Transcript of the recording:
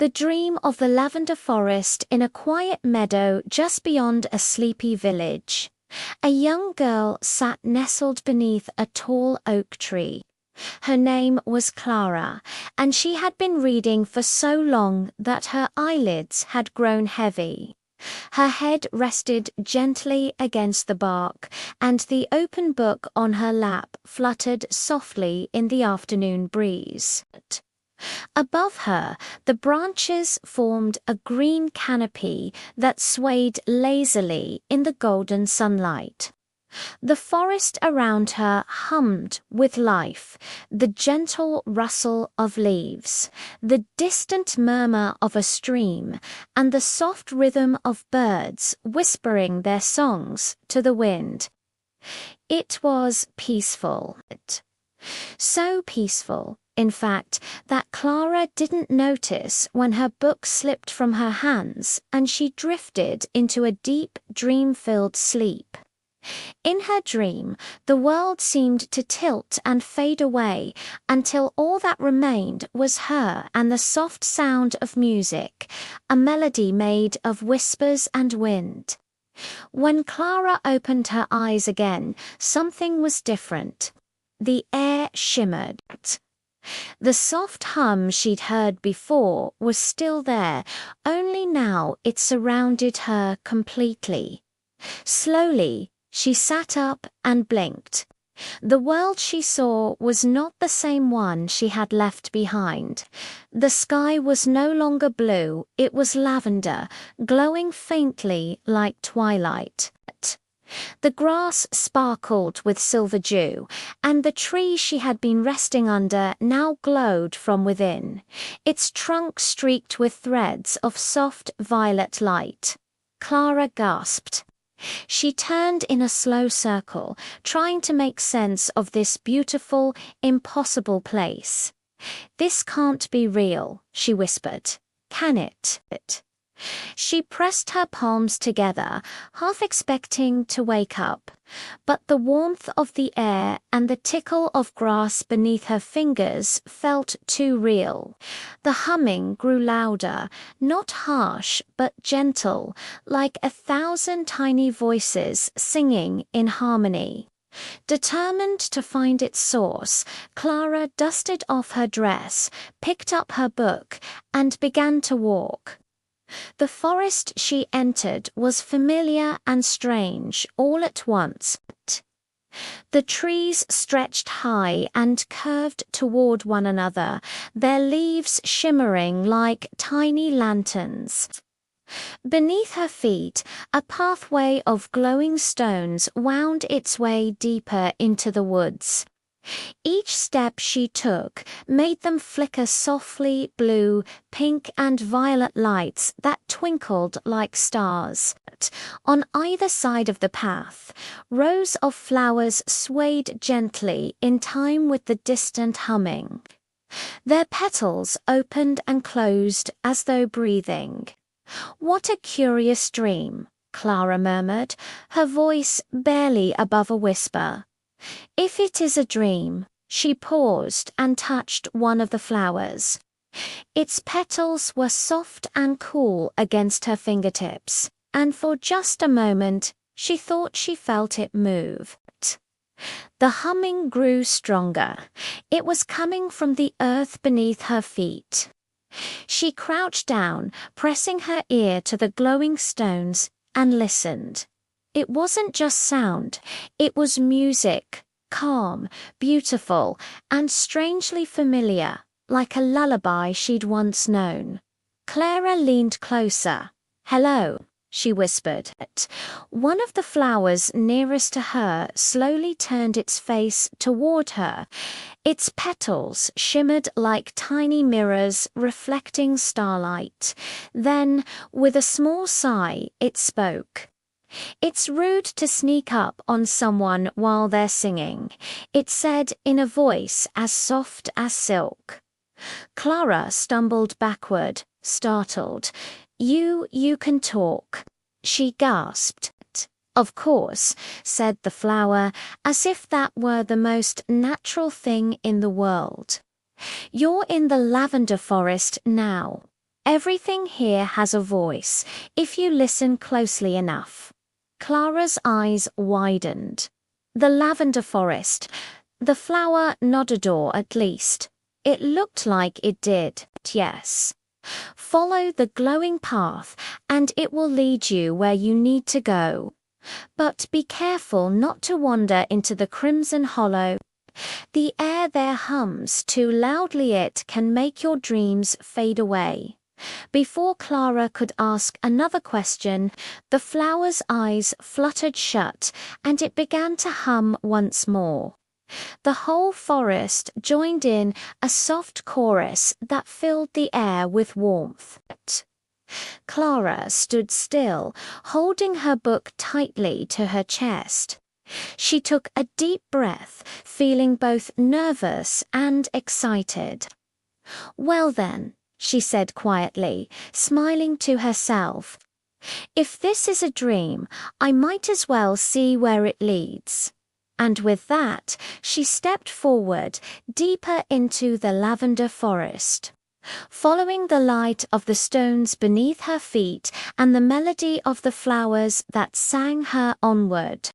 The dream of the lavender forest in a quiet meadow just beyond a sleepy village. A young girl sat nestled beneath a tall oak tree. Her name was Clara, and she had been reading for so long that her eyelids had grown heavy. Her head rested gently against the bark, and the open book on her lap fluttered softly in the afternoon breeze. Above her, the branches formed a green canopy that swayed lazily in the golden sunlight. The forest around her hummed with life, the gentle rustle of leaves, the distant murmur of a stream, and the soft rhythm of birds whispering their songs to the wind. It was peaceful. So peaceful, in fact, that Clara didn't notice when her book slipped from her hands and she drifted into a deep, dream-filled sleep. In her dream, the world seemed to tilt and fade away until all that remained was her and the soft sound of music, a melody made of whispers and wind. When Clara opened her eyes again, something was different. The air shimmered. The soft hum she'd heard before was still there, only now it surrounded her completely. Slowly, she sat up and blinked. The world she saw was not the same one she had left behind. The sky was no longer blue, it was lavender, glowing faintly like twilight. The grass sparkled with silver dew, and the tree she had been resting under now glowed from within, its trunk streaked with threads of soft violet light. Clara gasped. She turned in a slow circle, trying to make sense of this beautiful, impossible place. "This can't be real," she whispered. "Can it?" She pressed her palms together, half expecting to wake up. But the warmth of the air and the tickle of grass beneath her fingers felt too real. The humming grew louder, not harsh but gentle, like 1,000 tiny voices singing in harmony. Determined to find its source, Clara dusted off her dress, picked up her book, and began to walk. The forest she entered was familiar and strange all at once. The trees stretched high and curved toward one another, their leaves shimmering like tiny lanterns. Beneath her feet, a pathway of glowing stones wound its way deeper into the woods. Each step she took made them flicker softly blue, pink and violet lights that twinkled like stars. On either side of the path, rows of flowers swayed gently in time with the distant humming. Their petals opened and closed as though breathing. "What a curious dream," Clara murmured, her voice barely above a whisper. If it is a dream, she paused and touched one of the flowers. Its petals were soft and cool against her fingertips, and for just a moment she thought she felt it move. The humming grew stronger. It was coming from the earth beneath her feet. She crouched down, pressing her ear to the glowing stones, and listened. It wasn't just sound, it was music, calm, beautiful, and strangely familiar, like a lullaby she'd once known. Clara leaned closer. "Hello," she whispered. One of the flowers nearest to her slowly turned its face toward her. Its petals shimmered like tiny mirrors reflecting starlight. Then, with a small sigh, it spoke. "It's rude to sneak up on someone while they're singing," it said in a voice as soft as silk. Clara stumbled backward, startled. You can talk," she gasped. "Of course," said the flower, as if that were the most natural thing in the world. "You're in the lavender forest now." Everything here has a voice, if you listen closely enough. Clara's eyes widened. The lavender forest. The flower nodded, or at least, it looked like it did. Yes. Follow the glowing path, and it will lead you where you need to go. But be careful not to wander into the crimson hollow. The air there hums too loudly, it can make your dreams fade away. Before Clara could ask another question, the flower's eyes fluttered shut, and it began to hum once more. The whole forest joined in a soft chorus that filled the air with warmth. Clara stood still, holding her book tightly to her chest. She took a deep breath, feeling both nervous and excited. "Well then," she said quietly, smiling to herself, "if this is a dream, I might as well see where it leads." And with that, she stepped forward, deeper into the lavender forest. Following the light of the stones beneath her feet and the melody of the flowers that sang her onward.